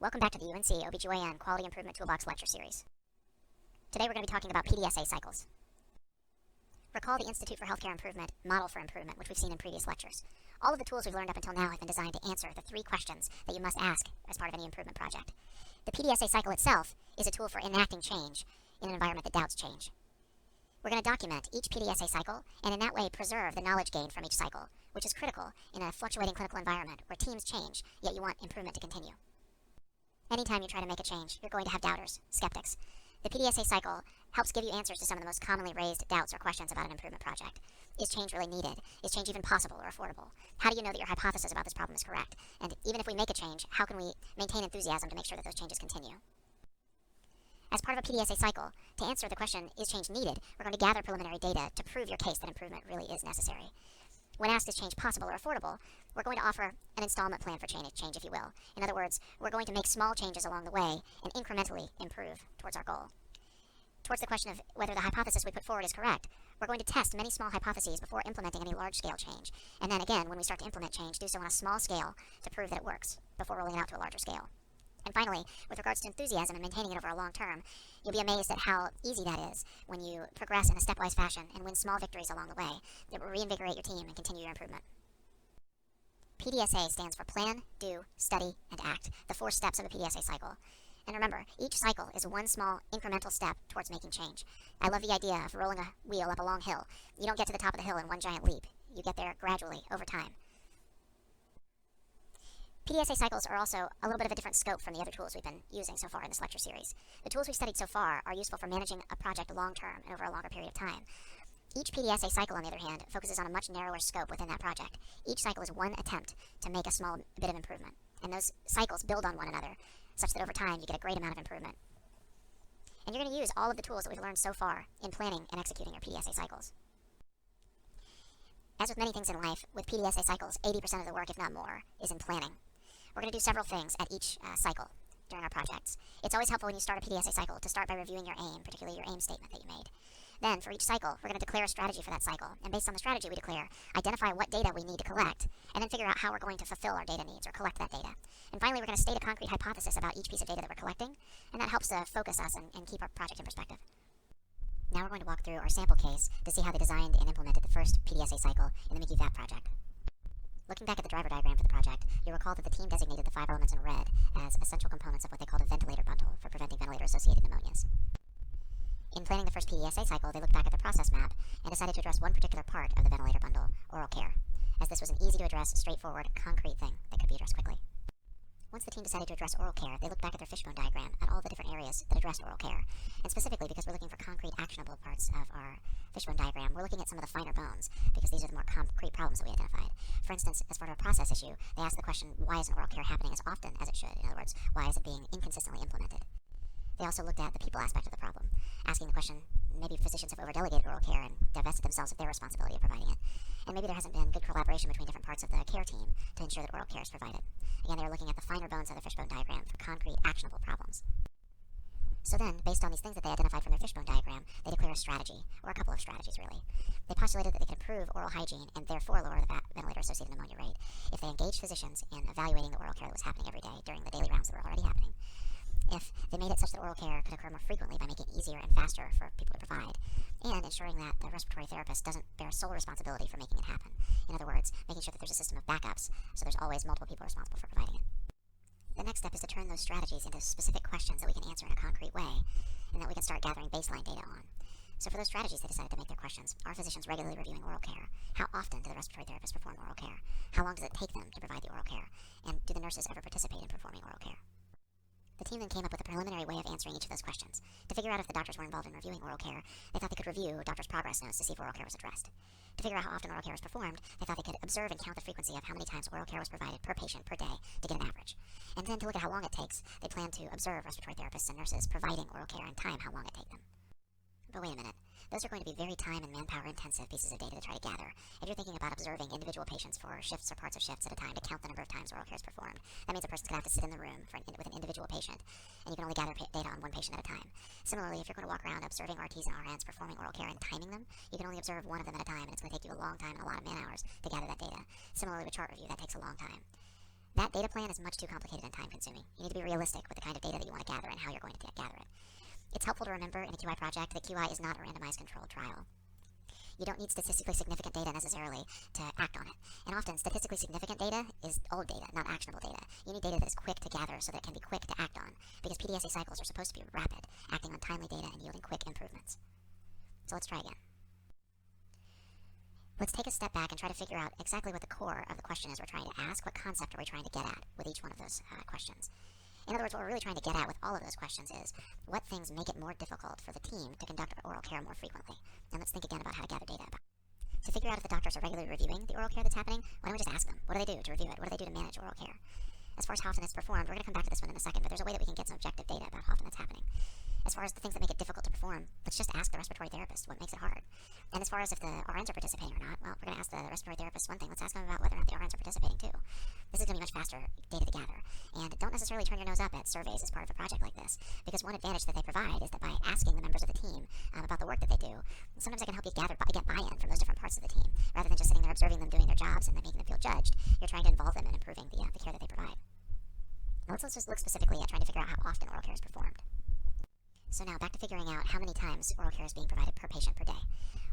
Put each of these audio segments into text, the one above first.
Welcome back to the UNC OBGYN Quality Improvement Toolbox Lecture Series. Today we're going to be talking about PDSA cycles. Recall the Institute for Healthcare Improvement model for improvement, which we've seen in previous lectures. All of the tools we've learned up until now have been designed to answer the 3 questions that you must ask as part of any improvement project. The PDSA cycle itself is a tool for enacting change in an environment that doubts change. We're going to document each PDSA cycle and in that way preserve the knowledge gained from each cycle, which is critical in a fluctuating clinical environment where teams change, yet you want improvement to continue. Anytime you try to make a change, you're going to have doubters, skeptics. The PDSA cycle helps give you answers to some of the most commonly raised doubts or questions about an improvement project. Is change really needed? Is change even possible or affordable? How do you know that your hypothesis about this problem is correct? And even if we make a change, how can we maintain enthusiasm to make sure that those changes continue? As part of a PDSA cycle, to answer the question, is change needed, we're going to gather preliminary data to prove your case that improvement really is necessary. When asked, is change possible or affordable, we're going to offer an installment plan for change, if you will. In other words, we're going to make small changes along the way and incrementally improve towards our goal. Towards the question of whether the hypothesis we put forward is correct, we're going to test many small hypotheses before implementing any large-scale change. And then again, when we start to implement change, do so on a small scale to prove that it works before rolling it out to a larger scale. And finally, with regards to enthusiasm and maintaining it over a long term, you'll be amazed at how easy that is when you progress in a stepwise fashion and win small victories along the way that will reinvigorate your team and continue your improvement. PDSA stands for Plan, Do, Study, and Act, the 4 steps of a PDSA cycle. And remember, each cycle is one small incremental step towards making change. I love the idea of rolling a wheel up a long hill. You don't get to the top of the hill in one giant leap. You get there gradually, over time. PDSA cycles are also a little bit of a different scope from the other tools we've been using so far in this lecture series. The tools we've studied so far are useful for managing a project long-term and over a longer period of time. Each PDSA cycle, on the other hand, focuses on a much narrower scope within that project. Each cycle is one attempt to make a small bit of improvement, and those cycles build on one another, such that over time you get a great amount of improvement. And you're going to use all of the tools that we've learned so far in planning and executing your PDSA cycles. As with many things in life, with PDSA cycles, 80% of the work, if not more, is in planning. We're going to do several things at each cycle during our projects. It's always helpful when you start a PDSA cycle to start by reviewing your aim, particularly your aim statement that you made. Then, for each cycle, we're going to declare a strategy for that cycle. And based on the strategy we declare, identify what data we need to collect, and then figure out how we're going to fulfill our data needs or collect that data. And finally, we're going to state a concrete hypothesis about each piece of data that we're collecting, and that helps to focus us and keep our project in perspective. Now we're going to walk through our sample case to see how they designed and implemented the first PDSA cycle in the Mickey VAT project. Looking back at the driver diagram for the project, you'll recall that the team designated the 5 elements in red as essential components of what they called a ventilator bundle for preventing ventilator-associated pneumonias. In planning the first PDSA cycle, they looked back at the process map and decided to address one particular part of the ventilator bundle, oral care, as this was an easy-to-address, straightforward, concrete thing that could be addressed quickly. Once the team decided to address oral care, they looked back at their fishbone diagram at all the different areas that addressed oral care. And specifically, because we're looking for concrete, actionable parts of our fishbone diagram, we're looking at some of the finer bones, because these are the more concrete problems that we identified. For instance, as part of a process issue, they asked the question, why isn't oral care happening as often as it should? In other words, why is it being inconsistently implemented? They also looked at the people aspect of the problem, asking the question, maybe physicians have overdelegated oral care and divested themselves of their responsibility of providing it. And maybe there hasn't been good collaboration between different parts of the care team to ensure that oral care is provided. Again, they were looking at the finer bones of the fishbone diagram for concrete, actionable problems. So then, based on these things that they identified from their fishbone diagram, they declared a strategy, or a couple of strategies really. They postulated that they could improve oral hygiene and therefore lower the ventilator-associated pneumonia rate if they engaged physicians in evaluating the oral care that was happening every day during the daily rounds that were already happening. If they made it such that oral care could occur more frequently by making it easier and faster for people to provide, and ensuring that the respiratory therapist doesn't bear sole responsibility for making it happen. In other words, making sure that there's a system of backups, so there's always multiple people responsible for providing it. The next step is to turn those strategies into specific questions that we can answer in a concrete way, and that we can start gathering baseline data on. So for those strategies, they decided to make their questions. Are physicians regularly reviewing oral care? How often do the respiratory therapists perform oral care? How long does it take them to provide the oral care? And do the nurses ever participate in performing oral care? The team then came up with a preliminary way of answering each of those questions. To figure out if the doctors were involved in reviewing oral care, they thought they could review doctors' progress notes to see if oral care was addressed. To figure out how often oral care was performed, they thought they could observe and count the frequency of how many times oral care was provided per patient per day to get an average. And then to look at how long it takes, they planned to observe respiratory therapists and nurses providing oral care and time how long it takes them. But wait a minute. Those are going to be very time and manpower intensive pieces of data to try to gather. If you're thinking about observing individual patients for shifts or parts of shifts at a time to count the number of times oral care is performed, that means a person's going to have to sit in the room with an individual patient, and you can only gather data on one patient at a time. Similarly, if you're going to walk around observing RTs and RNs performing oral care and timing them, you can only observe one of them at a time, and it's going to take you a long time and a lot of man hours to gather that data. Similarly with chart review, that takes a long time. That data plan is much too complicated and time-consuming. You need to be realistic with the kind of data that you want to gather and how you're going to gather it. It's helpful to remember in a QI project that QI is not a randomized controlled trial. You don't need statistically significant data necessarily to act on it. And often, statistically significant data is old data, not actionable data. You need data that is quick to gather so that it can be quick to act on, because PDSA cycles are supposed to be rapid, acting on timely data and yielding quick improvements. So let's try again. Let's take a step back and try to figure out exactly what the core of the question is we're trying to ask. What concept are we trying to get at with each one of those questions? In other words, what we're really trying to get at with all of those questions is what things make it more difficult for the team to conduct oral care more frequently. And let's think again about how to gather data about it. To figure out if the doctors are regularly reviewing the oral care that's happening, why don't we just ask them? What do they do to review it? What do they do to manage oral care? As far as how often it's performed, we're going to come back to this one in a second, but there's a way that we can get some objective data about how often that's happening. As far as the things that make it difficult to perform, let's just ask the respiratory therapist what makes it hard. And as far as if the RNs are participating or not, well, we're going to ask the respiratory therapist one thing. Let's ask them about whether or not the RNs are participating too. This is going to be much faster data to gather. And don't necessarily turn your nose up at surveys as part of a project like this, because one advantage that they provide is that by asking the members of the team about the work that they do, sometimes they can help you get buy-in from those different parts of the team. Rather than just sitting there observing them doing their jobs and then making them feel judged, you're trying to involve them in improving the care that they provide. Now let's just look specifically at trying to figure out how often oral care is performed. So now, back to figuring out how many times oral care is being provided per patient per day.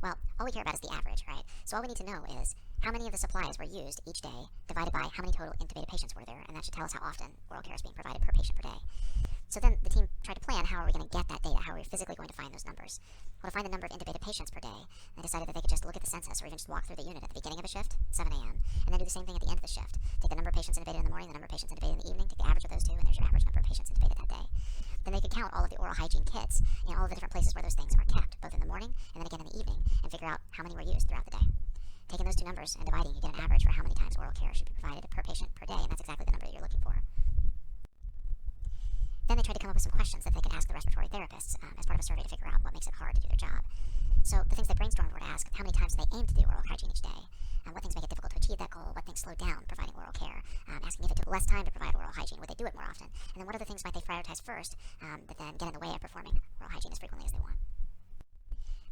Well, all we care about is the average, right? So all we need to know is how many of the supplies were used each day, divided by how many total intubated patients were there, and that should tell us how often oral care is being provided per patient per day. So then the team tried to plan how are we going to get that data, how are we physically going to find those numbers. Well, to find the number of intubated patients per day, they decided that they could just look at the census or even just walk through the unit at the beginning of a shift, 7 a.m., and then do the same thing at the end of the shift. Take the number of patients intubated in the morning, the number of patients intubated in the evening, take the average of those two, and there's your average number of patients intubated that day. Then they could count all of the oral hygiene kits in all of the different places where those things are kept, both in the morning and then again in the evening, and figure out how many were used throughout the day. Taking those two numbers and dividing, you get an average for how many times oral care should be provided per patient per day, and that's exactly the number that you're looking for. Then they tried to come up with some questions that they could ask the respiratory therapists as part of a survey to figure out what makes it hard to do their job. So the things they brainstormed were to ask how many times they aim to do oral hygiene each day, what things make it difficult to achieve that goal, what things slow down providing oral care, asking if it took less time to provide oral hygiene, would they do it more often, and then what other things might they prioritize first that then get in the way of performing oral hygiene as frequently as they want.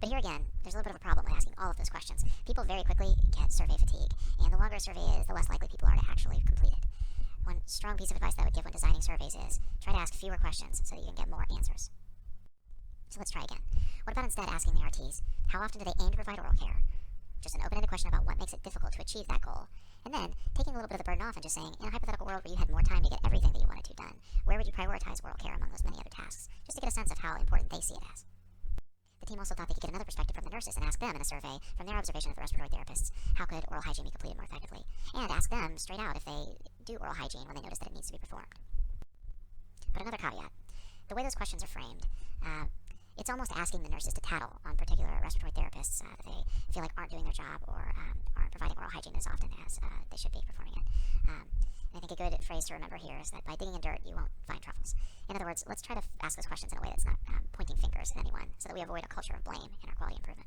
But here again, there's a little bit of a problem with asking all of those questions. People very quickly get survey fatigue, and the longer a survey is, the less likely people are to actually complete it. One strong piece of advice that I would give when designing surveys is try to ask fewer questions so that you can get more answers. So let's try again. What about instead asking the RTs, how often do they aim to provide oral care? Just an open-ended question about what makes it difficult to achieve that goal. And then taking a little bit of the burden off and just saying, in a hypothetical world where you had more time to get everything that you wanted to done, where would you prioritize oral care among those many other tasks? Just to get a sense of how important they see it as. The team also thought they could get another perspective from the nurses and ask them in a survey, from their observation of the respiratory therapists, how could oral hygiene be completed more effectively? And ask them straight out if they do oral hygiene when they notice that it needs to be performed. But another caveat, the way those questions are framed, it's almost asking the nurses to tattle on particular respiratory therapists that they feel like aren't doing their job or aren't providing oral hygiene as often as they should be performing it. I think a good phrase to remember here is that by digging in dirt, you won't find truffles. In other words, let's try to ask those questions in a way that's not pointing fingers at anyone so that we avoid a culture of blame in our quality improvement.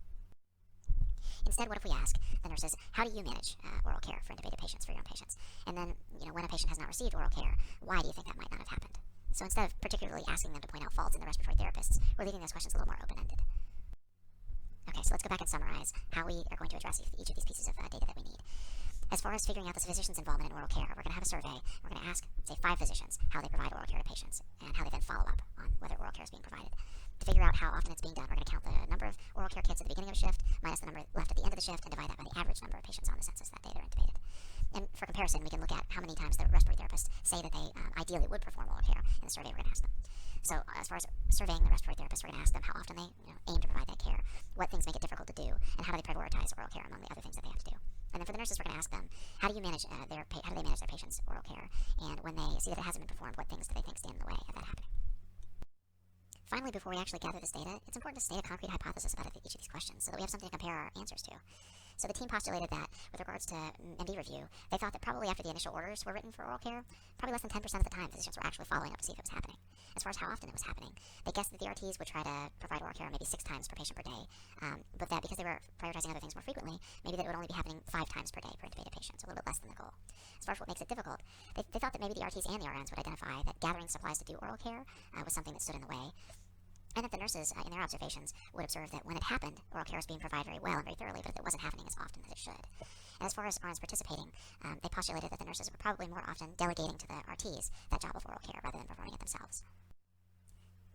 Instead, what if we ask the nurses, how do you manage oral care for intubated patients, for your own patients? And then, when a patient has not received oral care, why do you think that might not have happened? So instead of particularly asking them to point out faults in the respiratory therapists, we're leaving those questions a little more open-ended. Okay, so let's go back and summarize how we are going to address each of these pieces of data that we need. As far as figuring out the physician's involvement in oral care, we're going to have a survey. We're going to ask, say, 5 physicians how they provide oral care to patients and how they then follow up on whether oral care is being provided. To figure out how often it's being done, we're going to count the number of oral care kits at the beginning of a shift minus the number left at the end of the shift and divide that by the average number of patients on the census that day they're intubated. And for comparison, we can look at how many times the respiratory therapists say that they ideally would perform oral care in the survey we're going to ask them. So as far as surveying the respiratory therapists, we're going to ask them how often they aim to provide that care, what things make it difficult to do, and how do they prioritize oral care among the other things that they have to do. And then for the nurses, we're going to ask them, how do they manage their patients' oral care, and when they see that it hasn't been performed, what things do they think stand in the way of that happening? Finally, before we actually gather this data, it's important to state a concrete hypothesis about each of these questions so that we have something to compare our answers to. So the team postulated that, with regards to MD review, they thought that probably after the initial orders were written for oral care, probably less than 10% of the time physicians were actually following up to see if it was happening. As far as how often it was happening, they guessed that the RTs would try to provide oral care maybe 6 times per patient per day, but that because they were prioritizing other things more frequently, maybe that it would only be happening 5 times per day per intubated patient, so a little bit less than the goal. As far as what makes it difficult, they thought that maybe the RTs and the RNs would identify that gathering supplies to do oral care was something that stood in the way. And that the nurses, in their observations, would observe that when it happened, oral care was being provided very well and very thoroughly, but it wasn't happening as often as it should. And as far as RNs participating, they postulated that the nurses were probably more often delegating to the RTs that job of oral care rather than performing it themselves.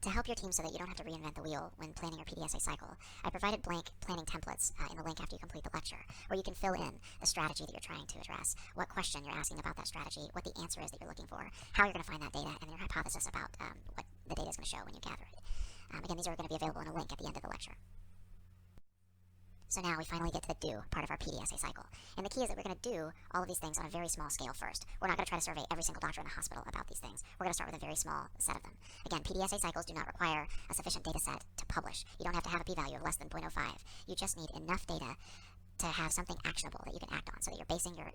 To help your team so that you don't have to reinvent the wheel when planning your PDSA cycle, I provided blank planning templates in the link after you complete the lecture, where you can fill in the strategy that you're trying to address, what question you're asking about that strategy, what the answer is that you're looking for, how you're going to find that data, and your hypothesis about what the data is going to show when you gather it. Again, these are going to be available in a link at the end of the lecture. So now we finally get to the do part of our PDSA cycle. And the key is that we're going to do all of these things on a very small scale first. We're not going to try to survey every single doctor in the hospital about these things. We're going to start with a very small set of them. Again, PDSA cycles do not require a sufficient data set to publish. You don't have to have a p-value of less than 0.05. You just need enough data to have something actionable that you can act on so that you're basing your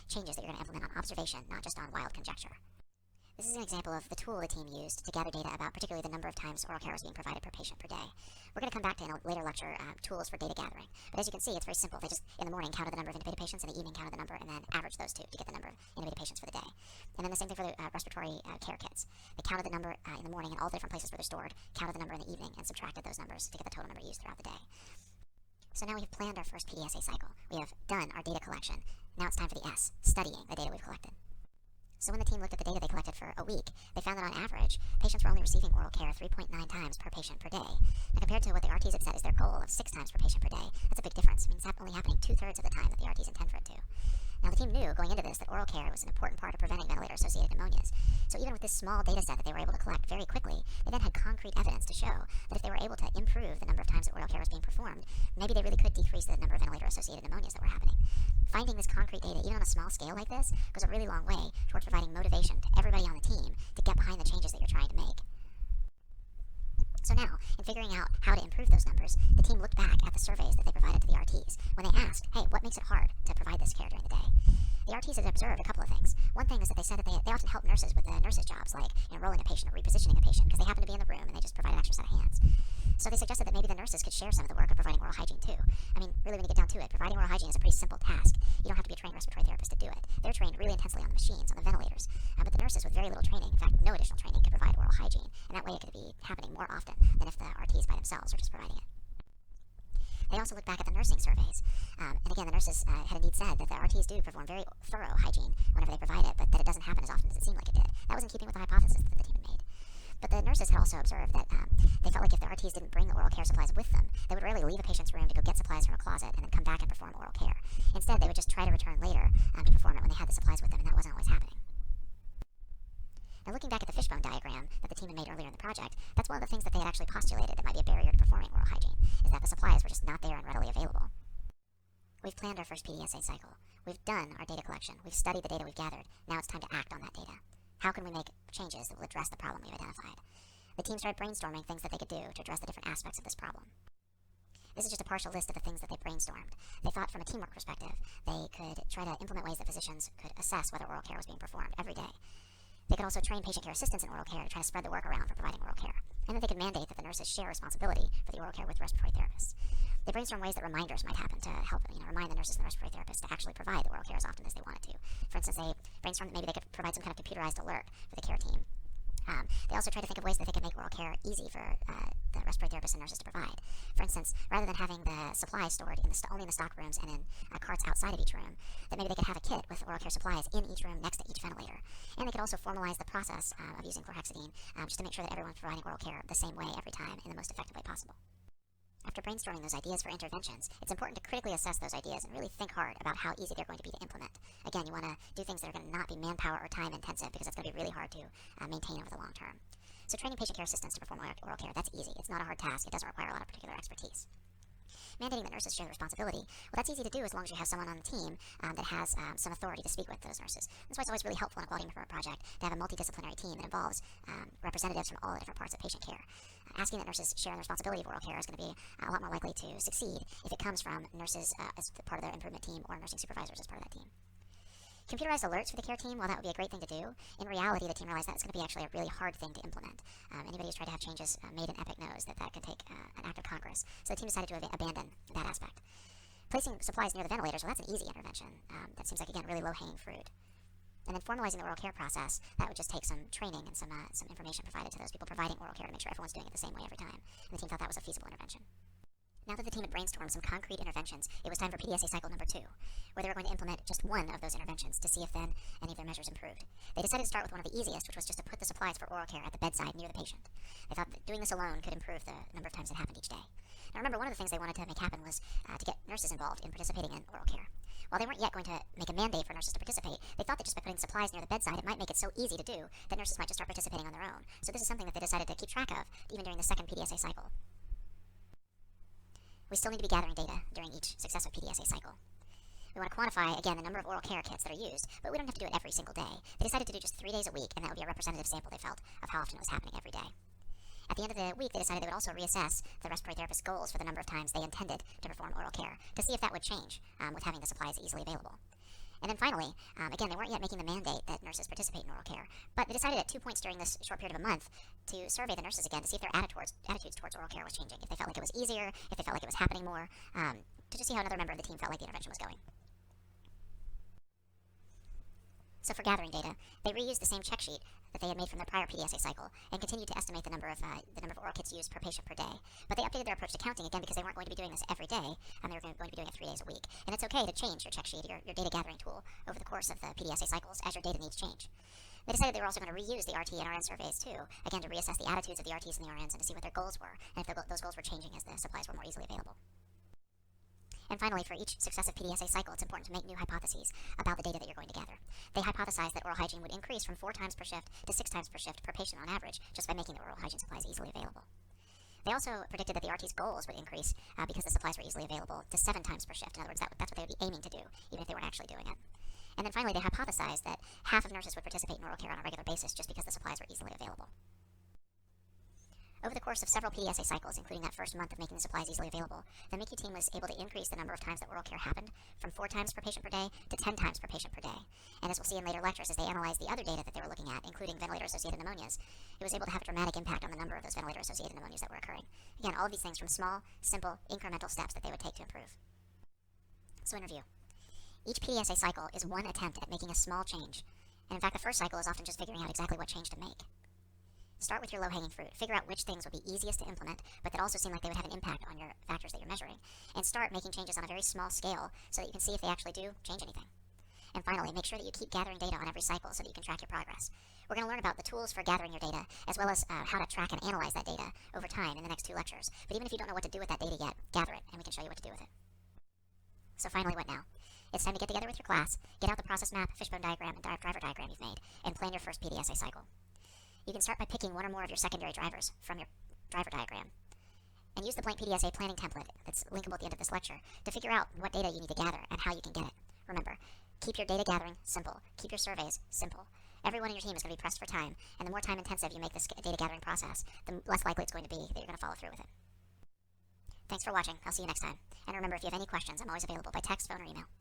changes that you're going to implement on observation, not just on wild conjecture. This is an example of the tool the team used to gather data about particularly the number of times oral care was being provided per patient per day. We're going to come back to in a later lecture tools for data gathering, but as you can see, it's very simple. They just, in the morning, counted the number of intubated patients, in the evening counted the number, and then averaged those two to get the number of intubated patients for the day. And then the same thing for the respiratory care kits. They counted the number in the morning in all the different places where they're stored, counted the number in the evening, and subtracted those numbers to get the total number used throughout the day. So now we've planned our first PDSA cycle. We have done our data collection. Now it's time for the S, studying the data we've collected. So when the team looked at the data they collected for a week, they found that on average, patients were only receiving oral care 3.9 times per patient per day. Now compared to what the RTs had said is their goal of 6 times per patient per day, that's a big difference. It means that's only happening 2/3 of the time that the RTs intend for it to. Now the team knew going into this that oral care was an important part of preventing ventilator-associated pneumonias. So even with this small data set that they were able to collect very quickly, they then had concrete evidence to show that if they were able to improve the number of times that oral care was being performed, maybe they really could decrease the number of ventilator-associated pneumonias that were happening. Finding this concrete data, even on a small scale like this, goes a really long way towards providing motivation to everybody on the team to get behind the changes that you're trying to make. So now, in figuring out how to improve those numbers, the team looked back at the surveys that they provided to the RTs when they asked, hey, what makes it hard to provide this care during the day? The RTs had observed a couple of things. One thing is that they said that they often help nurses with the nurses' jobs, like rolling a patient or repositioning a patient, because they happen to be in the room and they just provide an extra set of hands. So they suggested that maybe the nurses could share some of the work of providing oral hygiene too. I mean, really when you get down to it, providing oral hygiene is a pretty simple task. You don't have to be a trained respiratory therapist to do it. They're trained really intensely on the machines, on the ventilators. But the nurses with very little training, in fact, no additional training, could provide oral hygiene. And that way it could be happening more often than if the RTs by themselves are just providing it. They also looked back at the nursing surveys. And again, the nurses had indeed said that the RTs do perform very thorough hygiene whenever they provide it, but that it doesn't happen as often as it seemed like it did. That was in keeping with the hypothesis that the team had made. But the nurses had also observed that they felt like if the RTs didn't bring the oral care supplies with them, they would rarely leave a patient's room to go get supplies from a closet and then come back and perform oral care. Instead, they would just try to return later to perform it when they had the supplies with them, and that wasn't always happening. Now, looking back at the fishbone diagram that the team had made earlier in the project, that's one of the things that they had actually postulated that might be a barrier to performing oral hygiene, is that the supplies were just not there and readily available. We've planned our first PDSA cycle. We've done our data collection. We've studied the data we've gathered. Now it's time to act on that data. How can we make changes that will address the problem we've identified? The team started brainstorming things that they could do to address the different aspects of this problem. This is just a partial list of the things that they brainstormed. They thought from a teamwork perspective, they could try to implement ways that physicians could assess whether oral care was being performed every day. They could also train patient care assistants in oral care to try to spread the work around for providing oral care. And then they could mandate that the nurses share responsibility for the oral care with respiratory therapists. They brainstormed ways that reminders might happen to help remind the nurses and the respiratory therapists to actually provide the oral care as often as they wanted to. For instance, they brainstormed that maybe they could provide some kind of computerized alert for the care team. They also tried to think of ways that they could make oral care easy for the respiratory therapists and nurses to provide. For instance, rather than having the supplies stored only in the stock rooms and in carts outside of each room, that maybe they could have a kit with oral care supplies in each room next to each ventilator. And they could also formalize the process of using chlorhexidine just to make sure that everyone's providing oral care the same way every time in the most effective way possible. After brainstorming those ideas for interventions, it's important to critically assess those ideas and really think hard about how easy they're going to be to implement. Again, you want to do things that are going to not be manpower or time intensive because it's going to be really hard to maintain over the long term. So training patient care assistants to perform oral care, that's easy. It's not a hard task. It doesn't require a lot of particular expertise. Mandating that nurses share the responsibility, well, that's easy to do as long as you have someone on the team that has some authority to speak with those nurses. That's why it's always really helpful in a quality improvement project to have a multidisciplinary team that involves representatives from all the different parts of patient care. Asking that nurses share the responsibility of oral care is going to be a lot more likely to succeed if it comes from nurses as part of their improvement team or nursing supervisors as part of that team. Computerized alerts for the care team, while that would be a great thing to do, in reality the team realized that it's going to be actually a really hard thing to implement. Anybody who's tried to have changes made in Epic knows that that could take an act of Congress. So the team decided to abandon that aspect. Placing supplies near the ventilators, well, that's an easy intervention. That seems like, again, really low-hanging fruit. And then formalizing the oral care process, that would just take some training and some information provided to those people providing oral care to make sure everyone's doing it the same way every time. And the team thought that was a feasible intervention. Now that the team had brainstormed some concrete interventions, it was time for PDSA cycle number 2, where they were going to implement just one of those interventions to see if then any of their measures improved. They decided to start with one of the easiest, which was just to put the supplies for oral care at the bedside near the patient. They thought that doing this alone could improve the number of times it happened each day. Now remember, one of the things they wanted to make happen was to get nurses involved in participating in oral care. While they weren't yet going to make a mandate for nurses to participate, they thought that just by putting supplies near the bedside, it might make it so easy to do that nurses might just start participating on their own. So this is something that they decided to keep track of, even during the second PDSA cycle. We still need to be gathering data during each successive PDSA cycle. We want to quantify, again, the number of oral care kits that are used, but we don't have to do it every single day. They decided to do just 3 days a week, and that would be a representative sample, they felt, of how often it was happening every day. At the end of the week, they decided they would also reassess the respiratory therapist's goals for the number of times they intended to perform oral care, to see if that would change with having the supplies easily available. And then finally, again, they weren't yet making the mandate that nurses participate in oral care, but they decided at 2 points during this short period of a month to survey the nurses again to see if their attitudes towards oral care was changing, if they felt like it was easier, if they felt like it was happening more, to just see how another member of the team felt like the intervention was going. So for gathering data, they reused the same check sheet that they had made from their prior PDSA cycle and continued to estimate the number of oral kits used per patient per day. But they updated their approach to counting again because they weren't going to be doing this every day, and they were going to be doing it 3 days a week. And it's okay to change your check sheet, your data gathering tool, over the course of the PDSA cycles as your data needs change. They decided they were also going to reuse the RT and RN surveys too, again to reassess the attitudes of the RTs and the RNs and to see what their goals were, and if those goals were changing as the supplies were more easily available. And finally, for each successive PDSA cycle, it's important to make new hypotheses about the data that you're going to gather. They hypothesized that oral hygiene would increase from 4 times per shift to 6 times per shift per patient on average, just by making the oral hygiene supplies easily available. They also predicted that the RT's goals would increase because the supplies were easily available to 7 times per shift. In other words, that's what they would be aiming to do, even if they weren't actually doing it. And then finally, they hypothesized that half of nurses would participate in oral care on a regular basis just because the supplies were easily available. Over the course of several PDSA cycles, including that first month of making the supplies easily available, the MICU team was able to increase the number of times that oral care happened from 4 times per patient per day to 10 times per patient per day. And as we'll see in later lectures, as they analyzed the other data that they were looking at, including ventilator-associated pneumonias, it was able to have a dramatic impact on the number of those ventilator-associated pneumonias that were occurring. Again, all of these things from small, simple, incremental steps that they would take to improve. So in review, each PDSA cycle is one attempt at making a small change. And in fact, the first cycle is often just figuring out exactly what change to make. Start with your low-hanging fruit. Figure out which things would be easiest to implement, but that also seem like they would have an impact on your factors that you're measuring. And start making changes on a very small scale so that you can see if they actually do change anything. And finally, make sure that you keep gathering data on every cycle so that you can track your progress. We're going to learn about the tools for gathering your data, as well as how to track and analyze that data over time in the next 2 lectures. But even if you don't know what to do with that data yet, gather it, and we can show you what to do with it. So finally, what now? It's time to get together with your class, get out the process map, fishbone diagram, and driver diagram you've made, and plan your first PDSA cycle. You can start by picking one or more of your secondary drivers from your driver diagram, and use the blank PDSA planning template that's linkable at the end of this lecture to figure out what data you need to gather and how you can get it. Remember, keep your data gathering simple. Keep your surveys simple. Everyone in your team is going to be pressed for time, and the more time intensive you make this data gathering process, the less likely it's going to be that you're going to follow through with it. Thanks for watching. I'll see you next time. And remember, if you have any questions, I'm always available by text, phone, or email.